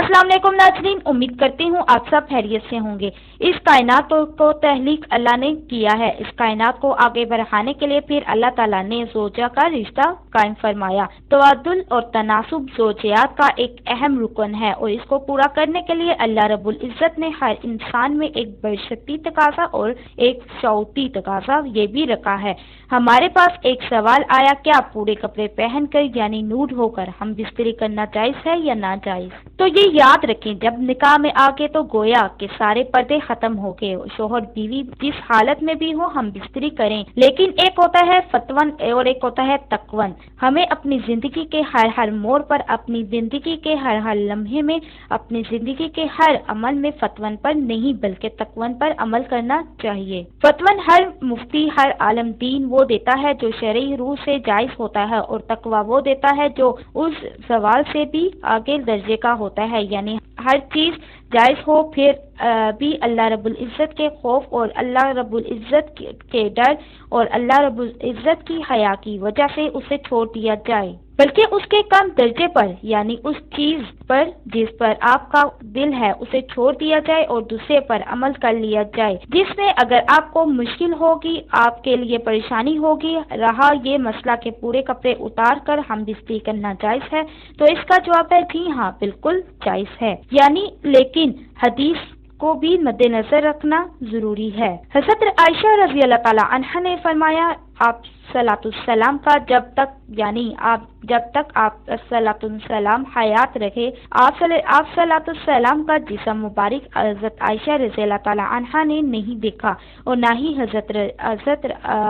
अस्सलाम वालेकुम नाज़रीन, उम्मीद करती हूँ आप सब खैरियत से होंगे। इस कायनात को तहलीक अल्लाह ने किया है। इस कायनात को आगे बढ़ाने के लिए फिर अल्लाह ताला ने ज़ोजा का रिश्ता कायम फरमाया। तवादुल और तनासुब ज़ोजियात का एक अहम रुकन है और इसको पूरा करने के लिए अल्लाह रब्बुल इज़्ज़त ने हर इंसान में एक बशर्ती तकाज़ा और एक शौती तकाज़ा ये भी रखा है। हमारे पास एक सवाल आया, क्या पूरे कपड़े पहनकर यानी नूड होकर हम बिस्तरी करना जायज़ है या ना जायज़? तो ये याद रखें, जब निकाह में आ गए तो गोया के सारे पर्दे खत्म हो गए। शोहर बीवी जिस हालत में भी हो हम बिस्तरी करें, लेकिन एक होता है फतवन और एक होता है तकवन। हमें अपनी जिंदगी के हर हर मोड़ पर, अपनी जिंदगी के हर हर लम्हे में, अपनी जिंदगी के हर अमल में फतवन पर नहीं बल्कि तकवन पर अमल करना चाहिए। फतवन हर मुफ्ती, हर आलम दीन वो देता है जो शरई रूह से जायज होता है, और तकवा वो देता है जो उस सवाल से भी आगे दर्जे का होता है, यानी हर चीज जायज हो फिर भी अल्लाह रब्बुल इज़्ज़त के खौफ और अल्लाह रब्बुल इज़्ज़त के डर और अल्लाह रब्बुल इज़्ज़त की हया की वजह से उसे छोड़ दिया जाए, बल्कि उसके कम दर्जे पर यानी उस चीज पर जिस पर आपका दिल है उसे छोड़ दिया जाए और दूसरे पर अमल कर लिया जाए, जिसमें अगर आपको मुश्किल होगी, आपके लिए परेशानी होगी। रहा ये मसला के पूरे कपड़े उतार कर हम बिस्तरी करना जायज है, तो इसका जवाब है जी हाँ, बिल्कुल जायज है, यानी लेकिन हदीस को भी मद्देनजर रखना जरूरी है। हज़रत आयशा रज़ी अल्लाह ताला अन्हा ने फरमाया, आप सलातुस्सलाम का जब तक आप सलातुस्सलाम हयात रखे, आप सलातुस्सलाम का जिस्म मुबारक हज़रत आयशा रज़ी अल्लाह ताला अन्हा ने नहीं देखा और ना ही हज़रत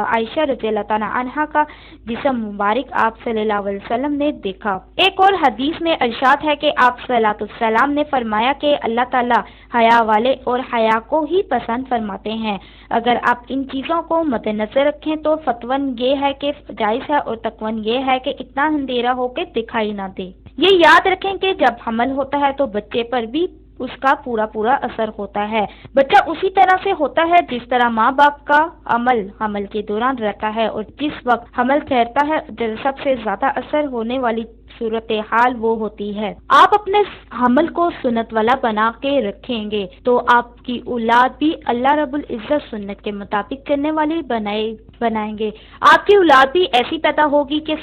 आयशा रज़ी अल्लाह ताला अन्हा का जिस्म मुबारक आप सल्लल्लाहु अलैहि वसल्लम ने देखा। एक और हदीस में इरशाद है कि आप सलातुस्सलाम ने फरमाया कि अल्लाह ताला हया वाले और हया को ही पसंद फरमाते हैं। अगर आप इन चीजों को मद्देनजर रखें तो फतवन ये है कि जायज है और तकवन ये है कि इतना अंधेरा हो के दिखाई ना दे। ये याद रखें कि जब हमल होता है तो बच्चे पर भी उसका पूरा असर होता है। बच्चा उसी तरह से होता है जिस तरह माँ बाप का अमल हमल के दौरान रहता है, और जिस वक्त हमल ठहरता है सबसे ज्यादा असर होने वाली सूरत हाल वो होती है। आप अपने हमल को सुन्नत वाला बना के रखेंगे तो आपकी औलाद भी अल्लाह रब्बुल इज़्ज़त सुन्नत के मुताबिक चलने वाली बनाएंगे। आपकी औलाद भी ऐसी पैदा होगी कि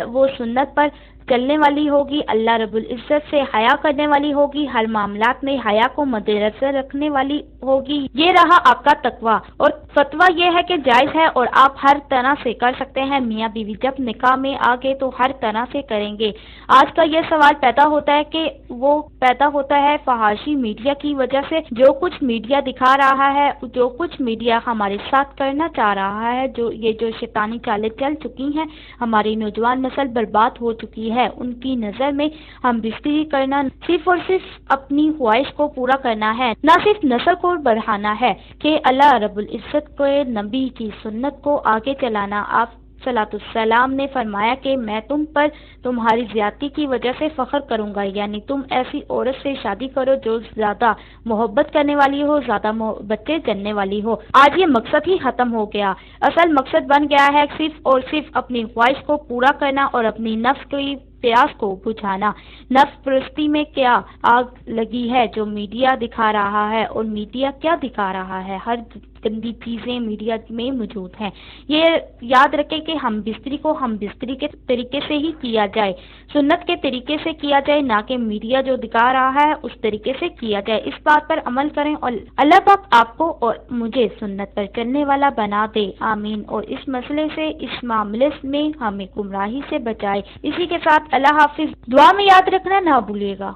वो सुन्नत पर चलने वाली होगी, अल्लाह रब्बुल इज़्ज़त से हया करने वाली होगी, हर मामलात में हया को मद्देनजर रखने वाली होगी। ये रहा आपका तकवा। और फतवा ये है कि जायज है और आप हर तरह से कर सकते हैं। मियाँ बीवी जब निकाह में आ गए तो हर तरह से करेंगे। आज का ये सवाल पैदा होता है कि वो पैदा होता है फहाशी मीडिया की वजह से। जो कुछ मीडिया दिखा रहा है, जो कुछ मीडिया हमारे साथ करना चाह रहा है, जो शैतानी चालें चल चुकी हैं, हमारी नौजवान नस्ल बर्बाद हो चुकी है। उनकी नजर में हम बिस्तरी करना सिर्फ और सिर्फ अपनी ख्वाहिश को पूरा करना है, न सिर्फ नस्ल को बढ़ाना है कि अल्लाह रब्बुल इज़्ज़त के नबी की सुन्नत को आगे चलाना। आप सलातुस्सलाम ने फरमाया कि मैं तुम पर तुम्हारी ज्यादती की वजह से फख्र करूंगा, यानी तुम ऐसी औरत से शादी करो जो ज्यादा मोहब्बत करने वाली हो, ज्यादा बच्चे जन्ने वाली हो। आज ये मकसद ही खत्म हो गया। असल मकसद बन गया है सिर्फ और सिर्फ अपनी ख्वाहिश को पूरा करना और अपनी नफ्स की प्यास को बुझाना। नफ्स परस्ती में क्या आग लगी है जो मीडिया दिखा रहा है, और मीडिया क्या दिखा रहा है? हर गंदी चीजें मीडिया में मौजूद हैं। ये याद रखें कि हम बिस्तरी के तरीके से ही किया जाए, सुन्नत के तरीके से किया जाए, ना कि मीडिया जो दिखा रहा है उस तरीके से किया जाए। इस बात पर अमल करें और अल्लाह पाक आपको और मुझे सुन्नत पर चलने वाला बना दे, आमीन। और इस मसले से, इस मामले में हमें गुमराही से बचाए। इसी के साथ अल्लाह हाफिज। दुआ में याद रखना ना भूलिएगा।